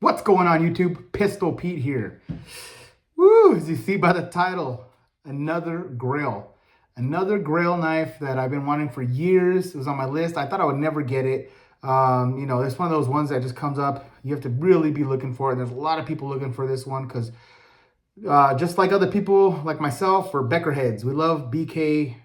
What's going on, YouTube? Pistol Pete here. Woo, as you see by the title, another grail. Another grail knife that I've been wanting for years. It was on my list. I thought I would never get it. It's one of those ones that just comes up. You have to really be looking for it. There's a lot of people looking for this one because just like other people, like myself, we're Becker heads. We love BK,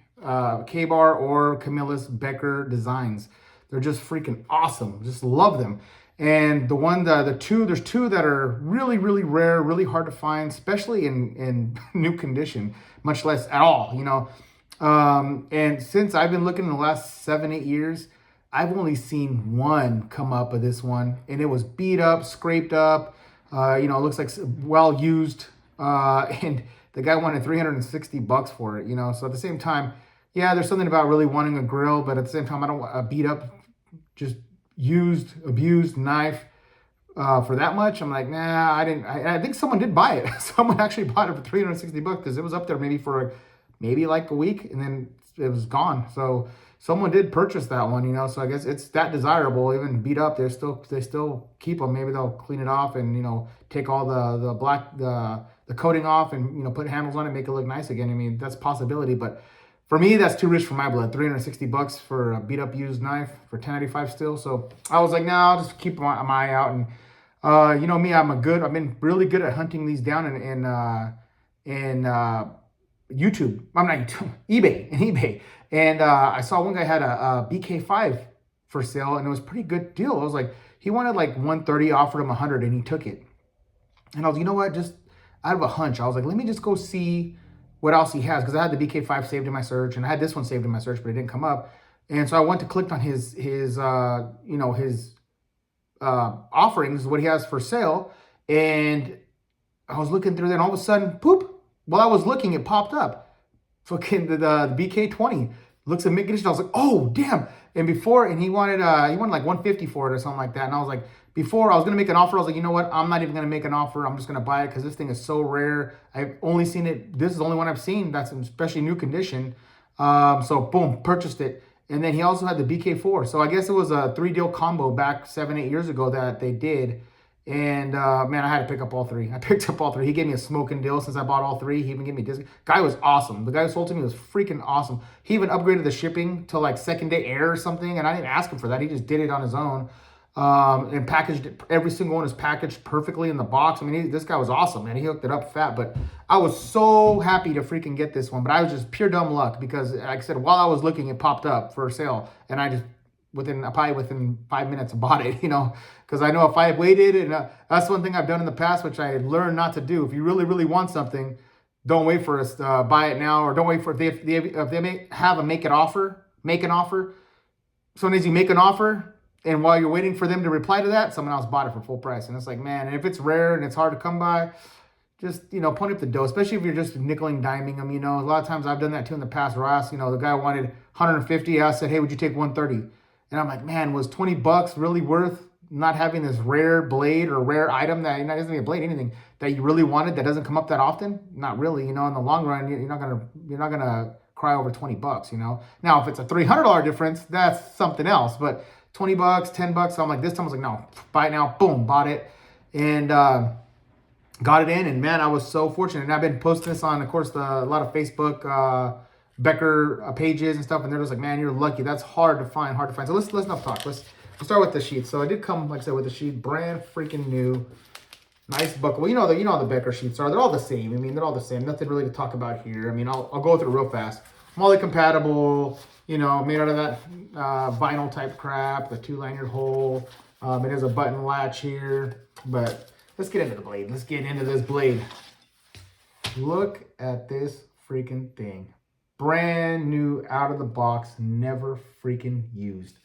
K-Bar or Camilla's Becker designs. They're just freaking awesome. Just love them. And there's two that are really, really rare, really hard to find, especially in new condition, much less at all. And since I've been looking in the last 7, 8 years, I've only seen one come up of this one, and it was beat up, scraped up. It looks like well used, and the guy wanted $360 for it. So at the same time, yeah, there's something about really wanting a grill, but at the same time, I don't want a beat up, just abused knife for that much. I'm like, nah, I didn't. I think someone did buy it. Someone actually bought it for $360 because it was up there maybe like a week, and then it was gone. So someone did purchase that one, So I guess it's that desirable, even beat up. They still keep them. Maybe they'll clean it off and take all the black the coating off and put handles on it, make it look nice again. I mean, that's a possibility, but for me, that's too rich for my blood. $360 for a beat up used knife for 1095 still. So I was like, nah, I'll just keep my eye out. And me, I've been really good at hunting these down in YouTube. I'm not YouTube, eBay. And I saw one guy had a BK5 for sale, and it was a pretty good deal. I was like, he wanted like 130, offered him 100, and he took it. And I was, you know what, just out of a hunch, I was like, let me just go see what else he has, because I had the BK5 saved in my search, and I had this one saved in my search, but it didn't come up. And so I went to click on his offerings, what he has for sale, and I was looking through there, and all of a sudden, poop! While I was looking, it popped up. Fucking the BK20 looks a mint condition. I was like, oh damn! And he wanted like 150 for it or something like that, and I was like, before I was gonna make an offer, I was like, you know what? I'm not even gonna make an offer. I'm just gonna buy it because this thing is so rare. I've only seen it. This is the only one I've seen that's especially new condition. So boom, purchased it. And then he also had the BK4. So I guess it was a 3-deal combo back 7, 8 years ago that they did. And man, I had to pick up all three. I picked up all three. He gave me a smoking deal since I bought all three. He even gave me a discount. Guy was awesome. The guy who sold to me was freaking awesome. He even upgraded the shipping to like second day air or something. And I didn't ask him for that. He just did it on his own. And packaged it. Every single one is packaged perfectly in the box. I mean, this guy was awesome, man. He hooked it up fat, but I was so happy to freaking get this one. But I was just pure dumb luck because, like I said, while I was looking, it popped up for sale, and I just within 5 minutes I bought it. Because I know if I had waited, and that's one thing I've done in the past, which I learned not to do. If you really, really want something, don't wait for us to buy it now, or don't wait for if they may have a make an offer. Sometimes you make an offer, and while you're waiting for them to reply to that, someone else bought it for full price. And it's like, man, and if it's rare and it's hard to come by, just, point up the dough, especially if you're just nickel and diming them. A lot of times I've done that too in the past where I asked, the guy wanted 150. I said, hey, would you take 130? And I'm like, man, was $20 really worth not having this rare blade or rare item that, it doesn't be a blade, anything that you really wanted that doesn't come up that often? Not really, in the long run, you're not gonna cry over $20, Now, if it's a $300 difference, that's something else, but $20, $10. So I'm like, this time I was like, no, buy it now. Boom, bought it. And got it in. And man, I was so fortunate. And I've been posting this on, of course, a lot of Facebook Becker pages and stuff. And they're just like, man, you're lucky. That's hard to find. So let's not talk. Let's start with the sheet. So I did come, like I said, with the sheet, brand freaking new. Nice buckle. Well, the Becker sheets are. They're all the same. I mean, they're all the same. Nothing really to talk about here. I mean, I'll go through real fast. Moly compatible, made out of that vinyl type crap, the 2 lanyard hole. It has a button latch here, but let's get into the blade. Let's get into this blade. Look at this freaking thing. Brand new, out of the box, never freaking used.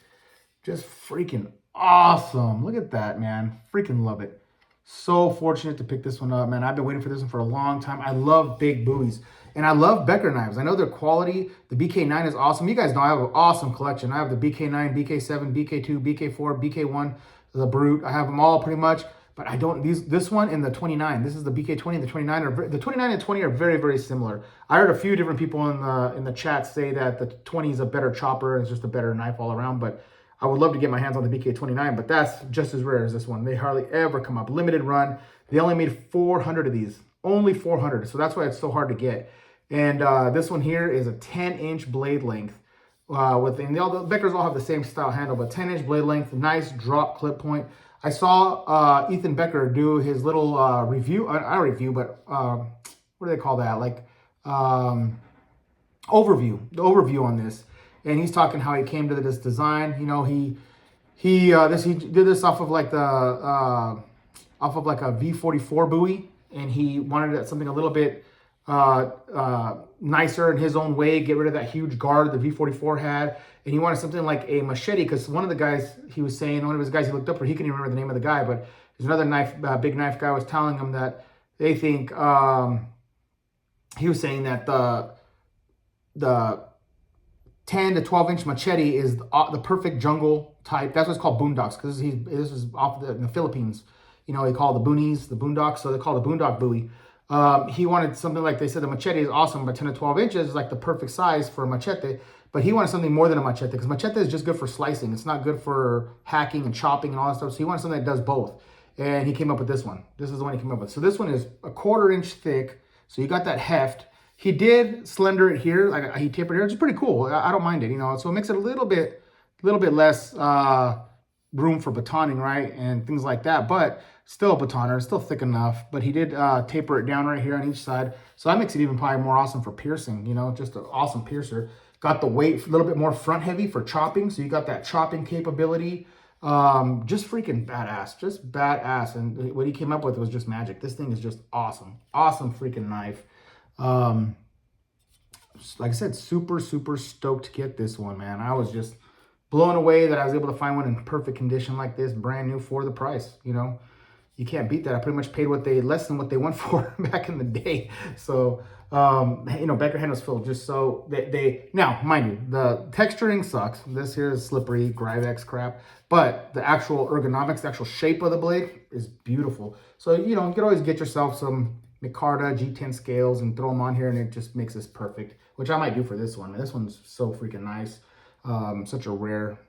Just freaking awesome. Look at that, man. Freaking love it. So fortunate to pick this one up, man. I've been waiting for this one for a long time. I love big buoys. And I love Becker knives. I know their quality. The BK9 is awesome. You guys know I have an awesome collection. I have the BK9, BK7, BK2, BK4, BK1, the Brute. I have them all pretty much. But I don't, this one and the 29. This is the BK20 and the 29. The 29 and 20 are very, very similar. I heard a few different people in the chat say that the 20 is a better chopper. It's just a better knife all around. But I would love to get my hands on the BK29, but that's just as rare as this one. They hardly ever come up. Limited run. They only made 400 of these. Only 400. So that's why it's so hard to get. And this one here is a 10-inch blade length. And the Beckers all have the same style handle, but 10-inch blade length, nice drop clip point. I saw Ethan Becker do his little review, not review, but what do they call that? Like overview, the overview on this. And he's talking how he came to this design. You know, he did this off of like a V44 buoy, and he wanted something a little bit nicer in his own way, get rid of that huge guard the V44 had, and he wanted something like a machete, because one of the guys he was saying, one of his guys he looked up for, he couldn't even remember the name of the guy, but there's another big knife guy was telling him that they think, he was saying that the 10 to 12 inch machete is the perfect jungle type. That's what's called boondocks, because this is off in the Philippines. You know, they call the boonies, the boondocks, so they call the Boondock Bowie. He wanted something like, they said the machete is awesome, but 10 to 12 inches is like the perfect size for a machete. But he wanted something more than a machete, because machete is just good for slicing. It's not good for hacking and chopping and all that stuff. So he wanted something that does both. And he came up with this one. This is the one he came up with. So this one is a 1/4 inch thick. So you got that heft. He did slender it here. Like he tapered here, which is pretty cool. I don't mind it, you know. So it makes it a little bit less room for batoning, right? And things like that. But still a batoner, still thick enough. But he did taper it down right here on each side. So that makes it even probably more awesome for piercing, you know, just an awesome piercer. Got the weight a little bit more front heavy for chopping. So you got that chopping capability. Just freaking badass, just badass. And what he came up with was just magic. This thing is just awesome. Awesome freaking knife. Like I said, super stoked to get this one, man. I was just blown away that I was able to find one in perfect condition like this, brand new for the price. You know, you can't beat that. I pretty much paid less than what they went for back in the day. So, you know, Becker handles feel just so now, mind you, the texturing sucks. This here is slippery Grivex crap, but the actual ergonomics, the actual shape of the blade is beautiful. So, you know, you can always get yourself some Micarta G10 scales and throw them on here, and it just makes this perfect, which I might do for this one. This one's so freaking nice. Such a rare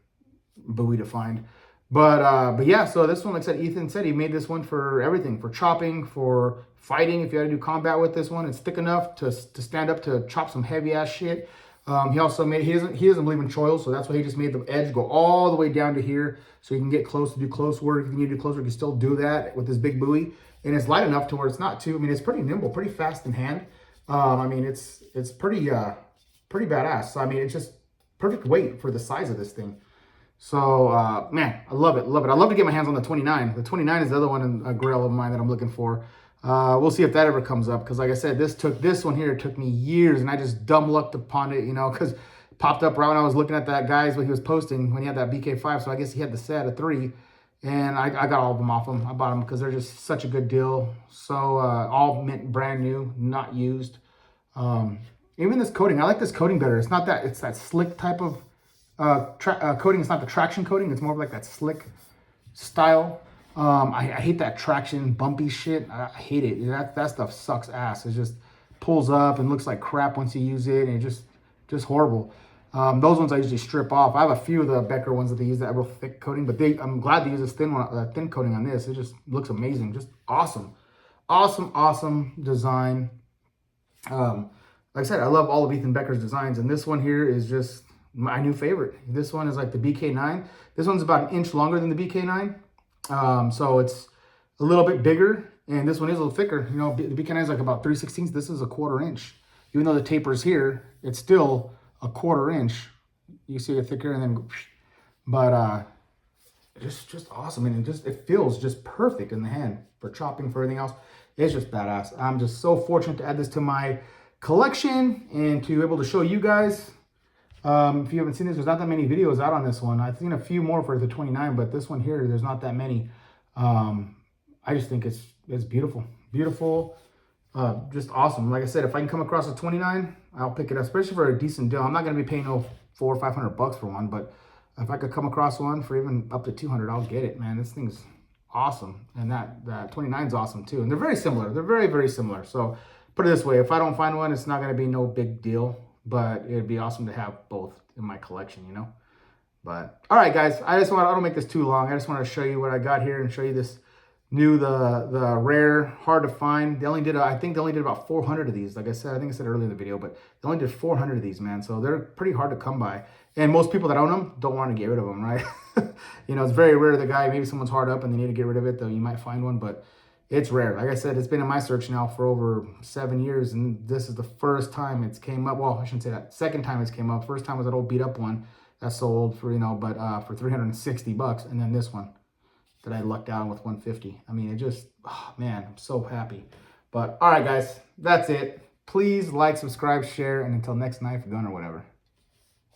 buoy to find. But yeah, so this one, like I said, Ethan said he made this one for everything, for chopping, for fighting. If you had to do combat with this one, it's thick enough to stand up to chop some heavy ass shit. He also made, he doesn't believe in choils, so that's why he just made the edge go all the way down to here, so you can get close to do close work. If you need to do close work, you can still do that with this big buoy. And it's light enough to where it's not too, I mean, it's pretty nimble, pretty fast in hand. I mean, it's pretty badass. So, I mean, it's just perfect weight for the size of this thing. So, man, I love it, love it. I'd love to get my hands on the 29. The 29 is the other one in a grail of mine that I'm looking for. We'll see if that ever comes up, because like I said, this one here took me years, and I just dumb lucked upon it, you know, because it popped up right when I was looking at that guy's, what he was posting when he had that BK5. So I guess he had the set of 3. And I got all of them off him. I bought them because they're just such a good deal. So all mint brand new, not used. Even this coating, I like this coating better. It's not that, it's that slick type of coating. It's not the traction coating. It's more of like that slick style. I hate that traction bumpy shit. I hate it. That stuff sucks ass. It just pulls up and looks like crap once you use it, and it just horrible. Those ones I usually strip off. I have a few of the Becker ones that they use that real thick coating, but I'm glad they use this thin coating on this. It just looks amazing, just awesome, awesome design. Like I said, I love all of Ethan Becker's designs, and this one here is just my new favorite. This one is like the BK9. This one's about 1 inch longer than the BK9, so it's a little bit bigger, and this one is a little thicker. You know, the BK9 is like about 3/16. This is a 1/4 inch. Even though the taper's here, it's still a 1/4 inch. You see it thicker, and then, but just awesome, and it feels just perfect in the hand for chopping, for everything else. It's just badass. I'm just so fortunate to add this to my collection and to be able to show you guys. If you haven't seen this, there's not that many videos out on this one. I've seen a few more for the 29, but this one here, there's not that many. I just think it's beautiful, just awesome. Like I said, if I can come across a 29, I'll pick it up, especially for a decent deal. I'm not going to be paying no $400 or $500 for one, but if I could come across one for even up to 200, I'll get it, man. This thing's awesome, and that 29 is awesome too. And they're very similar. They're very similar. So put it this way: if I don't find one, it's not going to be no big deal, but it'd be awesome to have both in my collection, you know. But all right, guys, I don't make this too long. I just want to show you what I got here and show you this the rare, hard to find. I think they only did about 400 of these. Like I said, I think I said earlier in the video, but they only did 400 of these, man. So they're pretty hard to come by. And most people that own them don't want to get rid of them, right? You know, it's very rare the guy, maybe someone's hard up and they need to get rid of it, though you might find one, but it's rare. Like I said, it's been in my search now for over 7 years, and this is the first time it's came up. Well, I shouldn't say that. Second time it's came up. First time was that old beat up one that sold for, but for 360 bucks, and then this one that I lucked out with 150. I mean, it just, oh man, I'm so happy. But all right, guys, that's it. Please like, subscribe, share, and until next knife, gun, or whatever.